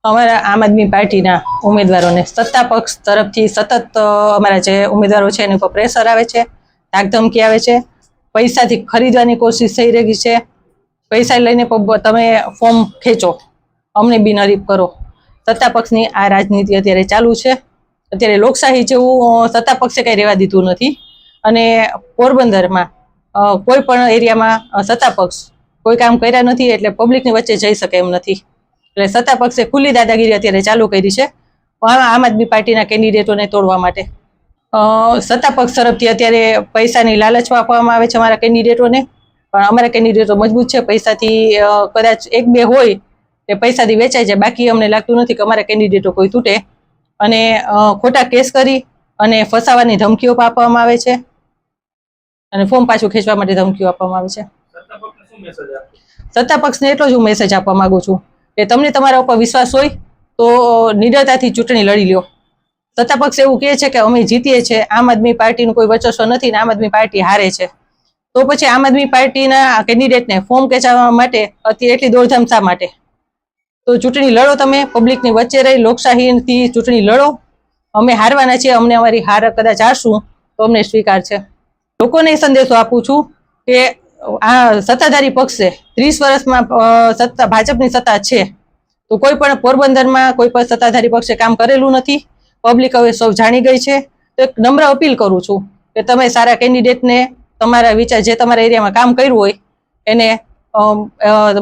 અમારા આમ આદમી પાર્ટીના ઉમેદવારોને સત્તા પક્ષ તરફથી સતત અમારા જે ઉમેદવારો છે એની ઉપર પ્રેશર આવે છે, ધાકધમકી આવે છે, પૈસાથી ખરીદવાની કોશિશ થઈ રહી છે। પૈસા લઈને તમે ફોર્મ ખેંચો, અમને બિનહરીફ કરો, સત્તા પક્ષની આ રાજનીતિ અત્યારે ચાલુ છે। અત્યારે લોકશાહી જેવું સત્તા પક્ષે કંઈ રહેવા દીધું નથી અને પોરબંદરમાં કોઈ પણ એરિયામાં સત્તા પક્ષ કોઈ કામ કર્યા નથી, એટલે પબ્લિકની વચ્ચે જઈ શકે એમ નથી। એટલે સત્તા પક્ષે ખુલ્લી દાદાગીરી અત્યારે ચાલુ કરી છે આમ આદમી પાર્ટીના કેન્ડિડેટોને તોડવા માટે। સત્તા પક્ષ તરફથી અત્યારે પૈસાની લાલચ આપવામાં આવે છે અમારા કેન્ડિડેટોને, પણ અમારા કેન્ડિડેટો મજબૂત છે। પૈસાથી કદાચ એક બે હોય એ પૈસાથી વેચાઈ જાય, બાકી અમને લાગતું નથી કે અમારા કેન્ડિડેટો કોઈ તૂટે। અને ખોટા કેસ કરી અને ફસાવાની ધમકીઓ આપવામાં આવે છે અને ફોર્મ પાછું ખેંચવા માટે ધમકીઓ આપવામાં આવે છે। સત્તા પક્ષને એટલો જ હું મેસેજ આપવા માંગુ છું કે તમને તમારા ઉપર વિશ્વાસ હોય તો નિડરતાથી ચૂંટણી લડી લ્યો। સત્તા પક્ષ એવું કહે છે કે અમે જીતીએ છીએ, આમ આદમી પાર્ટીનું કોઈ વર્ચસ્વ નથી ને આમ આદમી પાર્ટી હારે છે, તો પછી આમ આદમી પાર્ટીના કેન્ડિડેટને ફોર્મ ખેંચવા માટે એટલી દોડધામ શા માટે? તો ચૂંટણી લડો, તમે પબ્લિકની વચ્ચે રહી લોકશાહીથી ચૂંટણી લડો। અમે હારવાના છીએ, અમને અમારી હાર કદાચ હારશું તો અમને સ્વીકાર છે। લોકોને સંદેશો આપું છું કે આ સત્તાધારી પક્ષે 30 વર્ષમાં ભાજપની સત્તા છે, તો કોઈ પણ પોરબંદરમાં કોઈ પણ સત્તાધારી પક્ષે કામ કરેલું નથી। પબ્લિક હવે સૌ જાણી ગઈ છે। તો એક નમ્ર અપીલ કરું છું કે તમે સારા કેન્ડિડેટને તમારા વિચાર જે તમારા એરિયામાં કામ કર્યું હોય એને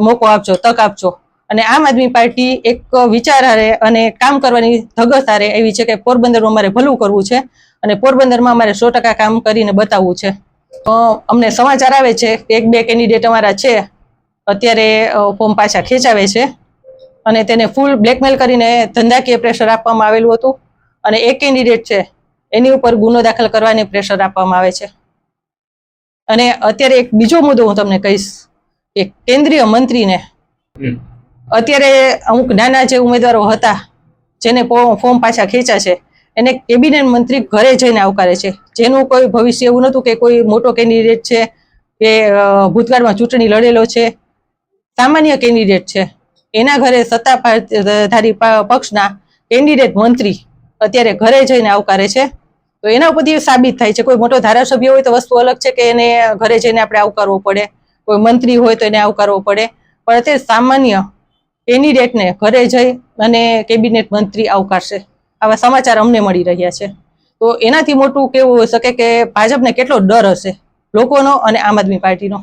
મોકો આપજો, તક આપજો। અને આમ આદમી પાર્ટી એક વિચાર હારે અને કામ કરવાની ધગસ હારે એવી છે કે પોરબંદરનું અમારે ભલું કરવું છે અને પોરબંદરમાં અમારે 100% કામ કરીને બતાવવું છે। અમને સમાચાર આવે છે કે એક બે કેન્ડિડેટ અમારા છે અત્યારે ફોર્મ પાછા ખેંચાવે છે અને તેને ફૂલ બ્લેકમેલ કરીને ધંધાકીય પ્રેશર આપવામાં આવેલું હતું અને એક કેન્ડિડેટ છે એની ઉપર ગુનો દાખલ કરવાની પ્રેશર આપવામાં આવે છે। અને અત્યારે એક બીજો મુદ્દો હું તમને કહીશ કે કેન્દ્રીય મંત્રીને અત્યારે અમુક નાના જે ઉમેદવારો હતા જેને ફોર્મ પાછા ખેંચ્યા છે એને કેબિનેટ મંત્રી ઘરે જઈને આવકારે છે, જેનું કોઈ ભવિષ્ય એવું નહોતું કે કોઈ મોટો કેન્ડિડેટ છે કે ભૂતકાળમાં ચૂંટણી લડેલો છે, સામાન્ય કેન્ડિડેટ છે, એના ઘરે સત્તાધારી પક્ષના કેન્ડિડેટ મંત્રી અત્યારે ઘરે જઈને આવકારે છે। તો એના ઉપરથી સાબિત થાય છે, કોઈ મોટો ધારાસભ્ય હોય તો વસ્તુ અલગ છે કે એને ઘરે જઈને આપણે આવકારવો પડે, કોઈ મંત્રી હોય તો એને આવકારવો પડે, પણ અત્યારે સામાન્ય કેન્ડિડેટને ઘરે જઈ અને કેબિનેટ મંત્રી આવકારશે, આવા સમાચાર અમને મળી રહ્યા છે। તો એનાથી મોટું કેવું હોઈ શકે કે ભાજપને કેટલો ડર હશે લોકોનો અને આમ આદમી પાર્ટીનો।